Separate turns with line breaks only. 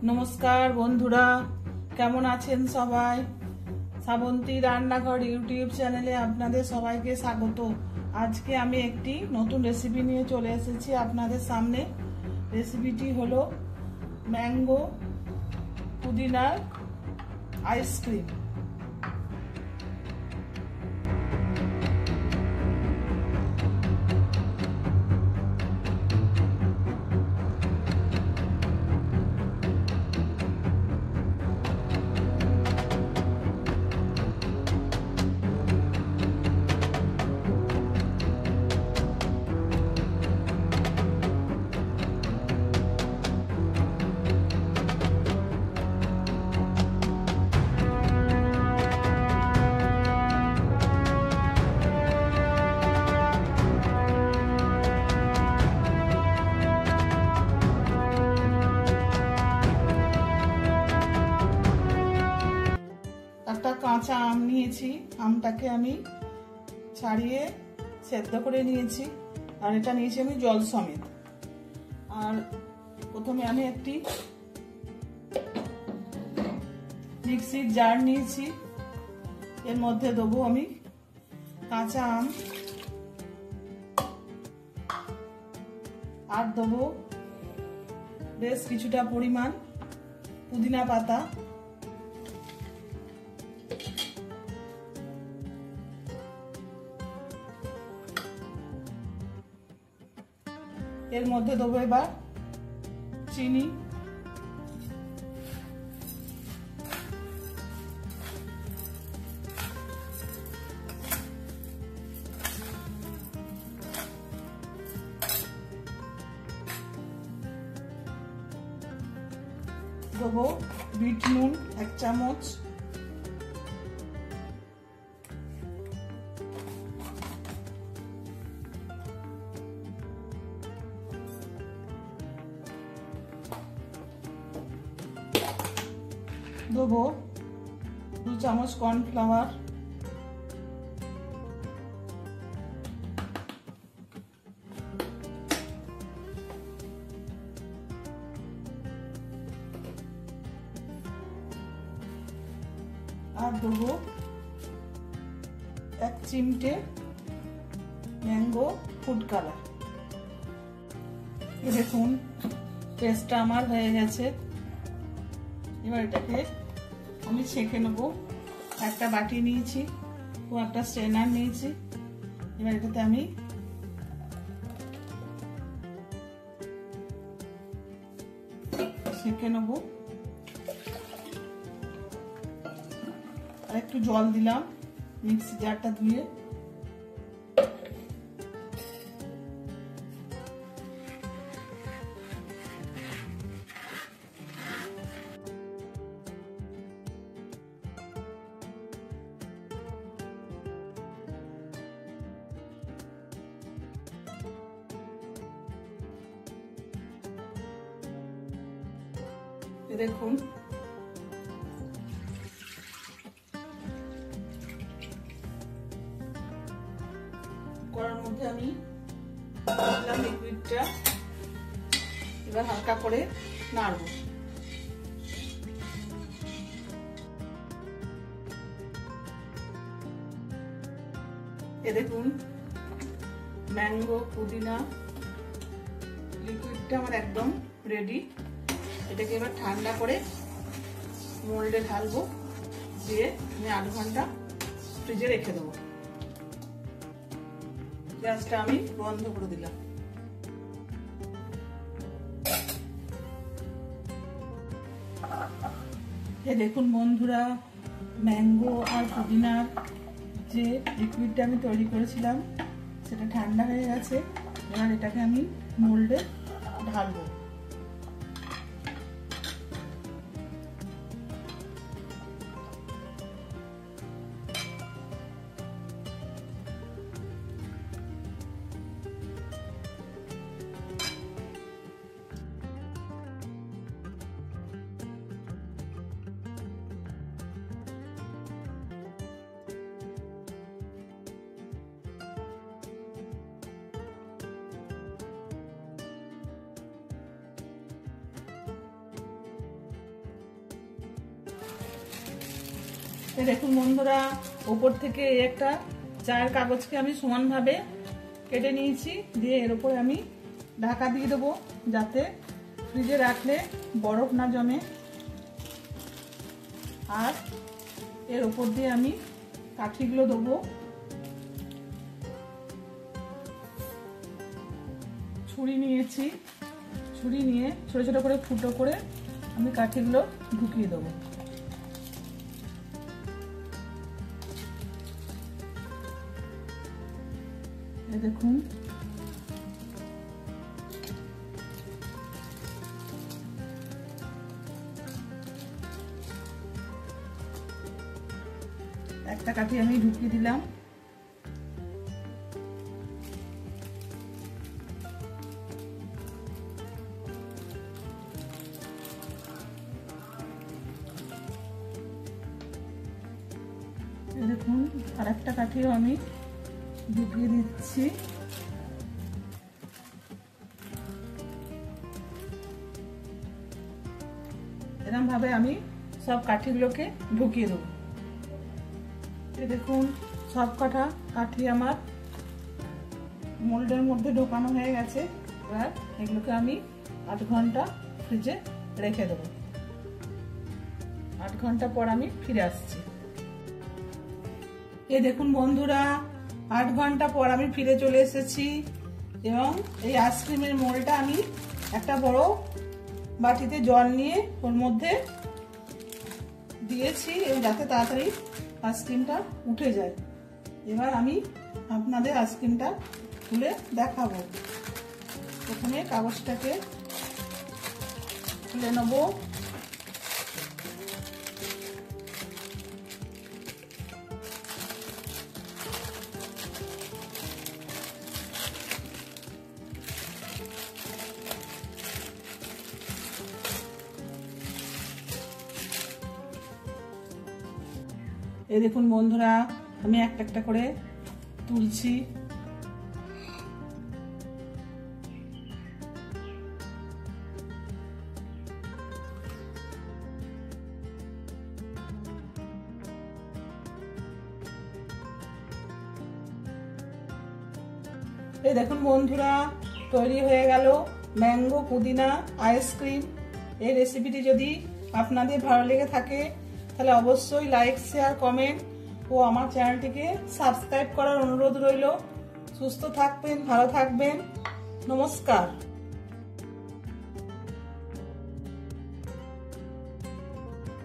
नमस्कार बंधुरा केमन आছেন সবাই শ্রাবন্তী রান্নাঘর ইউটিউব চ্যানেলে আপনাদের সবাইকে স্বাগত। আজকে আমি একটি নতুন রেসিপি নিয়ে চলে এসেছি আপনাদের সামনে। রেসিপিটি হলো ম্যাঙ্গো পুদিনার আইসক্রিম। একটা কাঁচা আম নিয়েছি, আমটাকে আমি ছাড়িয়ে সেদ্ধ করে নিয়েছি, আর এটা নিয়েছি আমি জল সমেত। আর প্রথমে আমি একটি মিক্সির জার নিয়েছি, এর মধ্যে দেবো আমি কাঁচা আম, আর দেবো বেশ কিছুটা পরিমাণ পুদিনা পাতা, এর মধ্যে দেবো এবার চিনি, দেবো বিট নুন 1 চামচ, দেবো 2 চামচ কর্নফ্লাওয়ার, আর দেবো 1 চিমটে ম্যাঙ্গো ফুড কালার। দেখুন পেস্টটা আমার হয়ে গেছে। এবার এটাকে আমি ছেঁকে নেবো। একটা বাটি নিয়েছি ও একটা স্ট্রেনার নিয়েছি, এবার এটাতে আমি ছেঁকে নেবো। আর একটু জল দিলাম মিক্সি জারটা ধুয়ে। দেখুন কড়ার মধ্যে আমি দিলাম লিকুইডটা, এবার হালকা করে নাড়ব। এ দেখুন ম্যাঙ্গো পুদিনা লিকুইডটা আমার একদম রেডি। এটাকে এবার ঠান্ডা করে মোল্ডে ঢালবো, দিয়ে আমি 8 ঘন্টা ফ্রিজে রেখে দেবো। গ্যাসটা আমি বন্ধ করে দিলাম। দেখুন বন্ধুরা, ম্যাঙ্গো আর পুদিনার যে লিকুইডটা আমি তৈরি করেছিলাম সেটা ঠান্ডা হয়ে গেছে। এবার এটাকে আমি মোল্ডে ঢালবো। দেখুন বন্ধুরা, উপর থেকে একটা চায়ের কাগজকে আমি সমানভাবে কেটে নিয়েছি, দিয়ে এর উপরে আমি ঢাকা দিয়ে দেবো যাতে ফ্রিজে রাখলে বরফ না জমে। আর এর উপর দিয়ে আমি কাঠিগুলো দেবো। ছুরি নিয়েছি, ছুরি নিয়ে ছোট ছোট করে ফুটো করে আমি কাঠিগুলো ঢুকিয়ে দেবো। এই দেখুন, একটা কাঠি আমি ঢুকিয়ে দিলাম। দেখুন, আর একটা কাঠিও আমি ঢুকিয়ে দিচ্ছি। এরকম ভাবে আমি সব কাঠিগুলোকে ঢুকিয়ে দেবো। দেখুন, সব কটা কাঠি আমার মোল্ডের মধ্যে ঢোকানো হয়ে গেছে। এবার এগুলোকে আমি 8 ঘন্টা ফ্রিজে রেখে দেবো। 8 ঘন্টা পর আমি ফিরে আসছি। এই দেখুন বন্ধুরা, 8 ঘন্টা পর আমি ফিরে চলে এসেছি এবং এই আইসক্রিমের মোল্ডটা আমি একটা বড় বাটিতে জল নিয়ে ওর মধ্যে দিয়েছি যাতে তাড়াতাড়ি আইসক্রিমটা উঠে যায়। এবার আমি আপনাদের আইসক্রিমটা খুলে দেখাবো। প্রথমে কাগজটাকে খুলে নেব। এই দেখুন বন্ধুরা, আমি একটা একটা করে তুলছি। এই দেখুন বন্ধুরা, তৈরি হয়ে গেল ম্যাঙ্গো পুদিনা আইসক্রিম। এই রেসিপিটি যদি আপনাদের ভালো লেগে থাকে তাহলে অবশ্যই লাইক, শেয়ার, কমেন্ট ও আমার চ্যানেলটিকে সাবস্ক্রাইব করার অনুরোধ রইল। সুস্থ থাকবেন, ভালো থাকবেন, নমস্কার।